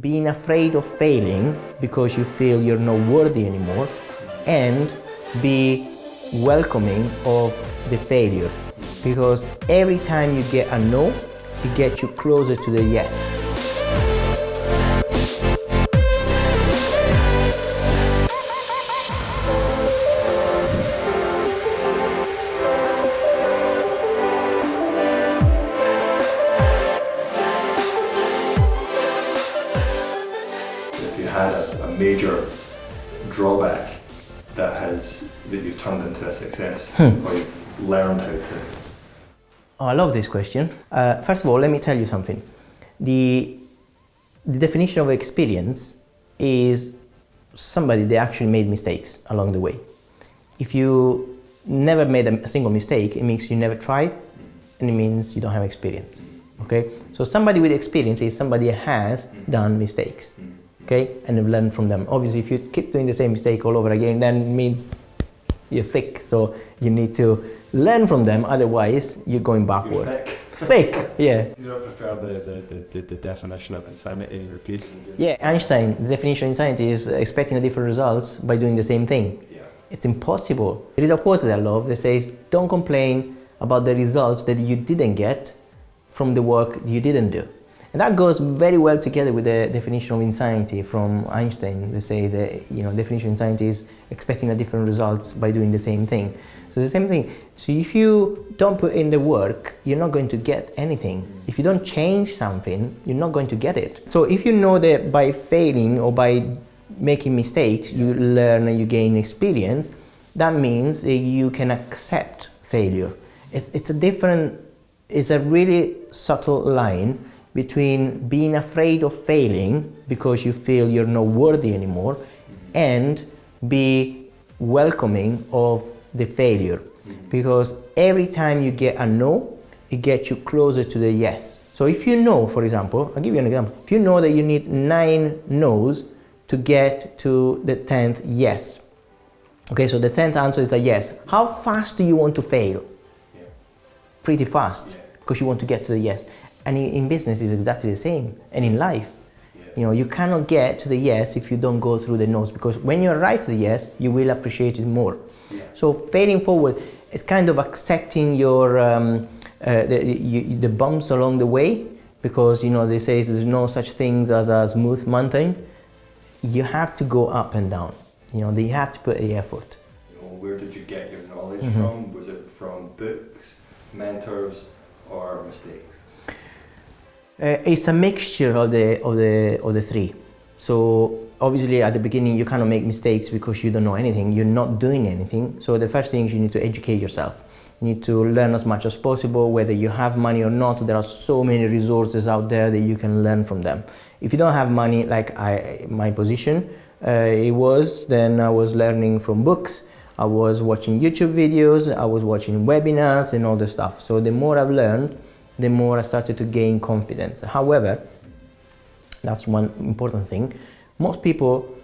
being afraid of failing because you feel you're not worthy anymore, and be welcoming of the failure, because every time you get a no, it gets you closer to the yes. If you had a major drawback that you've turned into a success, or you've learned how to? Oh, I love this question. First of all, let me tell you something. The definition of experience is somebody that actually made mistakes along the way. If you never made a single mistake, it means you never tried, and it means you don't have experience. Okay? So somebody with experience is somebody that has done mistakes. Okay? And have learned from them. Obviously, if you keep doing the same mistake all over again, then it means you're thick. So you need to learn from them, otherwise you're going backward. You're thick. Thick, yeah. You don't prefer the definition of insanity repeated? Yeah, Einstein, the definition of insanity is expecting different results by doing the same thing. Yeah. It's impossible. There is a quote that I love that says, don't complain about the results that you didn't get from the work you didn't do. And that goes very well together with the definition of insanity from Einstein. They say that, definition of insanity is expecting a different results by doing the same thing. So it's the same thing. So if you don't put in the work, you're not going to get anything. If you don't change something, you're not going to get it. So if you know that by failing or by making mistakes, you learn and you gain experience, that means you can accept failure. It's a really subtle line between being afraid of failing because you feel you're not worthy anymore, and be welcoming of the failure. Because every time you get a no, it gets you closer to the yes. So if you know, for example, I'll give you an example. If you know that you need 9 no's to get to the 10th yes. Okay, so the 10th answer is a yes. How fast do you want to fail? Yeah. Pretty fast, because you want to get to the yes. And in business, it's exactly the same. And in life, you cannot get to the yes if you don't go through the no's, because when you arrive to the yes, you will appreciate it more. Yeah. So failing forward is kind of accepting your the bumps along the way, because they say there's no such things as a smooth mountain. You have to go up and down. You have to put the effort. Where did you get your knowledge from? Was it from books, mentors, or mistakes? It's a mixture of the three. So obviously at the beginning you cannot make mistakes because you don't know anything, you're not doing anything. So the first thing is you need to educate yourself. You need to learn as much as possible, whether you have money or not. There are so many resources out there that you can learn from them. If you don't have money, like my position, then I was learning from books, I was watching YouTube videos, I was watching webinars and all the stuff. So the more I've learned, the more I started to gain confidence. However, that's one important thing. Most people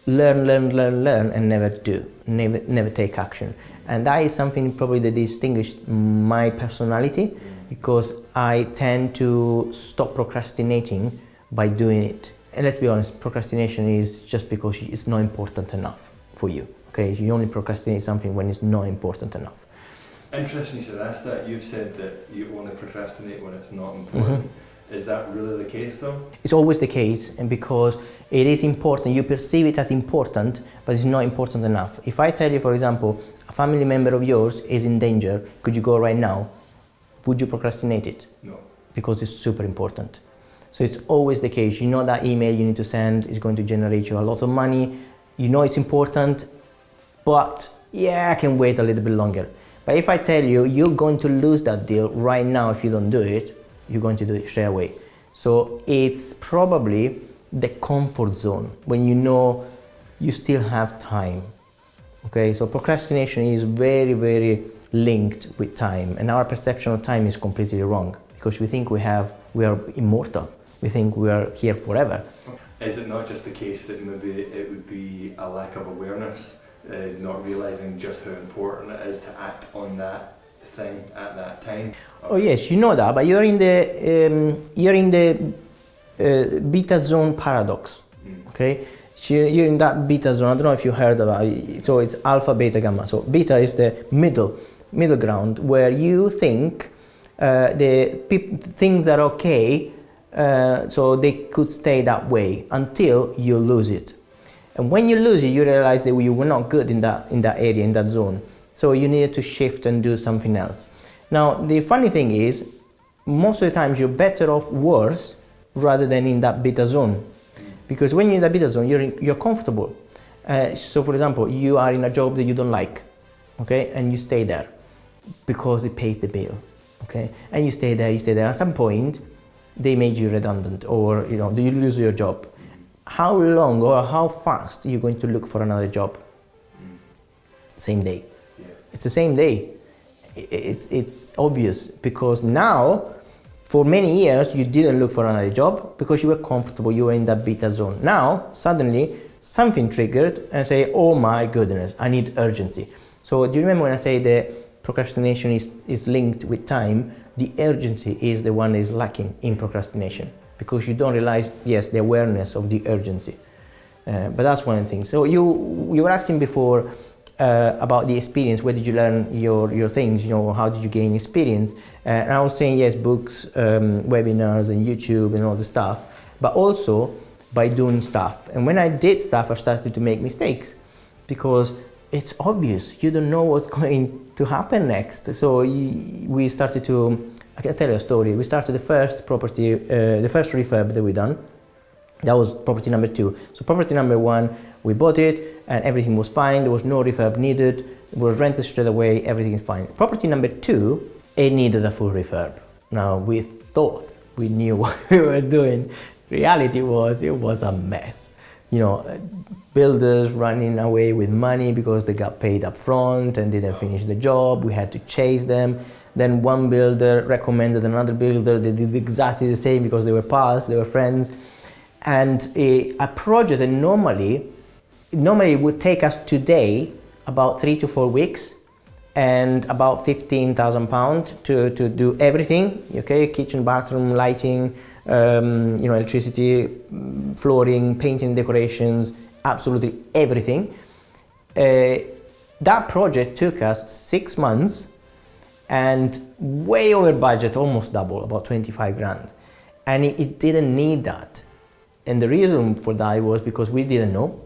learn and never do, never take action. And that is something probably that distinguished my personality, because I tend to stop procrastinating by doing it. And let's be honest, procrastination is just because it's not important enough for you. Okay, you only procrastinate something when it's not important enough. Interesting you should ask that. You've said that you only procrastinate when it's not important. Is that really the case though? It's always the case, and because it is important, you perceive it as important, but it's not important enough. If I tell you, for example, a family member of yours is in danger, could you go right now? Would you procrastinate it? No. Because it's super important. So it's always the case. You know that email you need to send is going to generate you a lot of money. You know it's important, but I can wait a little bit longer. But if I tell you, you're going to lose that deal right now if you don't do it, you're going to do it straight away. So it's probably the comfort zone, when you know you still have time. Okay, so procrastination is very, very linked with time, and our perception of time is completely wrong, because we think we are immortal. We think we are here forever. Is it not just the case that maybe it would be a lack of awareness, not realizing just how important it is to act on that thing at that time? Oh yes, you know that, but you're in the beta zone paradox. Okay, so you're in that beta zone. I don't know if you heard about it. So it's alpha, beta, gamma. So beta is the middle ground where you think things are okay, so they could stay that way until you lose it. And when you lose it, you realize that you were not good in that area, in that zone. So you needed to shift and do something else. Now, the funny thing is, most of the times you're better off worse rather than in that beta zone. Because when you're in that beta zone, you're comfortable. So for example, you are in a job that you don't like, okay? And you stay there because it pays the bill, okay? And you stay there. At some point, they made you redundant, or you lose your job. How long or how fast are you going to look for another job? Same day. Yeah. It's the same day. It's obvious, because now, for many years, you didn't look for another job because you were comfortable, you were in that beta zone. Now, suddenly, something triggered and say, oh my goodness, I need urgency. So do you remember when I say that procrastination is linked with time? The urgency is the one that is lacking in procrastination, because you don't realize, yes, the awareness of the urgency. But that's one of the things. So you were asking before about the experience. Where did you learn your things? How did you gain experience? And I was saying, yes, books, webinars, and YouTube, and all the stuff, but also by doing stuff. And when I did stuff, I started to make mistakes, because it's obvious. You don't know what's going to happen next. So we started to, I can tell you a story. We started the first property, the first refurb that we done. That was property number 2. So property number 1, we bought it and everything was fine. There was no refurb needed. It was rented straight away. Everything is fine. Property number 2, it needed a full refurb. Now we thought we knew what we were doing. Reality was, it was a mess. Builders running away with money because they got paid up front and didn't finish the job. We had to chase them. Then one builder recommended another builder. They did exactly the same because they were pals, they were friends. And a project that normally would take us today about 3 to 4 weeks and about £15,000 to do everything, okay? Kitchen, bathroom, lighting, electricity, flooring, painting, decorations, absolutely everything. That project took us 6 months and way over budget, almost double, about 25 grand. And it didn't need that. And the reason for that was because we didn't know.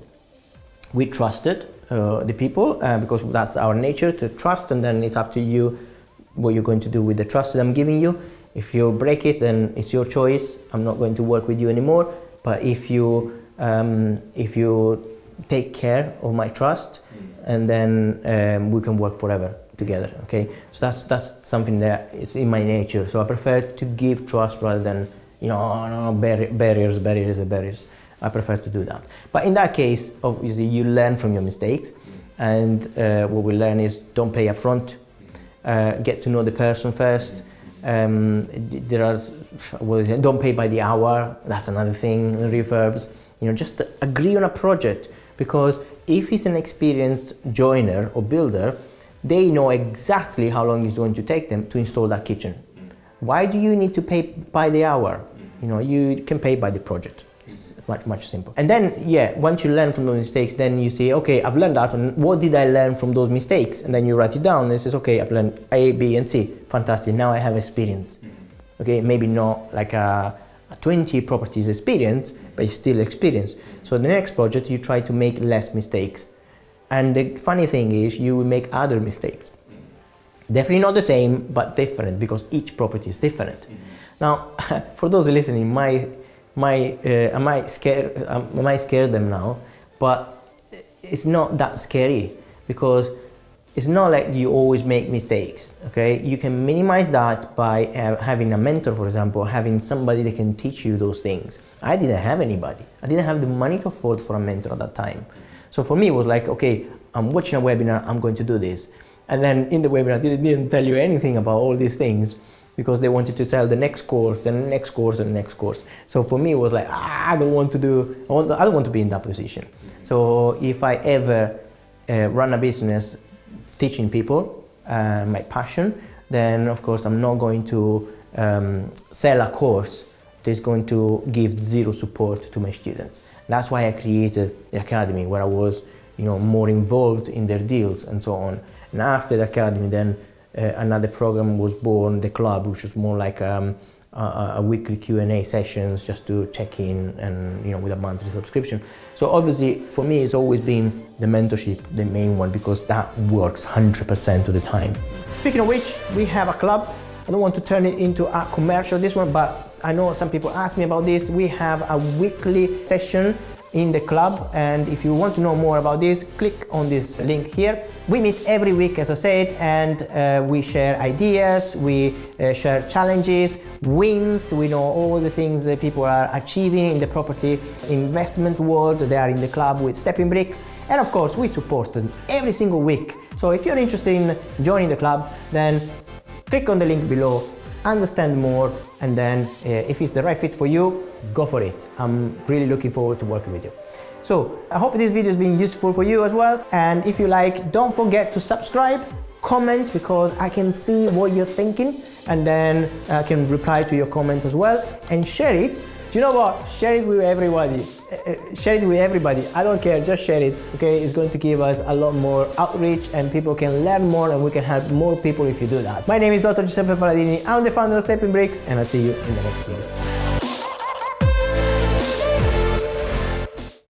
We trusted the people because that's our nature, to trust, and then it's up to you what you're going to do with the trust that I'm giving you. If you break it, then it's your choice. I'm not going to work with you anymore. But if you take care of my trust, and then we can work forever together. Okay, so that's something that is in my nature. So I prefer to give trust rather than barriers. I prefer to do that. But in that case, obviously, you learn from your mistakes, and what we learn is don't pay up front. Get to know the person first. Don't pay by the hour. That's another thing. Refurbs. Just agree on a project, because if it's an experienced joiner or builder, they know exactly how long it's going to take them to install that kitchen. Why do you need to pay by the hour? You can pay by the project. It's much simpler. And then, once you learn from those mistakes, then you say, okay, I've learned that, and what did I learn from those mistakes? And then you write it down, and it says, okay, I've learned A, B, and C. Fantastic, now I have experience. Okay, maybe not like a 20 properties experience, but it's still experience. So the next project, you try to make less mistakes. And the funny thing is, you will make other mistakes. Definitely not the same, but different, because each property is different. Now, for those listening, I might scare them now, but it's not that scary, because it's not like you always make mistakes, okay? You can minimize that by having a mentor, for example, having somebody that can teach you those things. I didn't have anybody. I didn't have the money to afford for a mentor at that time. So for me, it was like, okay, I'm watching a webinar, I'm going to do this. And then in the webinar, they didn't tell you anything about all these things, because they wanted to sell the next course and the next course and the next course. So for me, it was like, I don't want to be in that position. So if I ever run a business teaching people, my passion, then of course I'm not going to sell a course that's going to give zero support to my students. That's why I created the Academy, where I was, more involved in their deals and so on. And after the Academy, then another program was born, the Club, which was more like a weekly Q&A sessions just to check in and with a monthly subscription. So obviously for me it's always been the mentorship, the main one, because that works 100% of the time. Speaking of which, we have a club. I don't want to turn it into a commercial, this one, but I know some people ask me about this. We have a weekly session in the club, and if you want to know more about this, click on this link here. We meet every week, as I said, and we share ideas, we share challenges, wins. We know all the things that people are achieving in the property investment world. They are in the club with Stepping Bricks, and of course we support them every single week. So if you're interested in joining the club, then click on the link below, understand more, and then if it's the right fit for you, go for it. I'm really looking forward to working with you. So I hope this video has been useful for you as well. And if you like, don't forget to subscribe, comment, because I can see what you're thinking, and then I can reply to your comment as well, and share it. Do you know what? Share it with everybody. Share it with everybody. I don't care, just share it, okay? It's going to give us a lot more outreach, and people can learn more, and we can help more people if you do that. My name is Dr. Giuseppe Paladini. I'm the founder of Stepping Bricks, and I'll see you in the next video.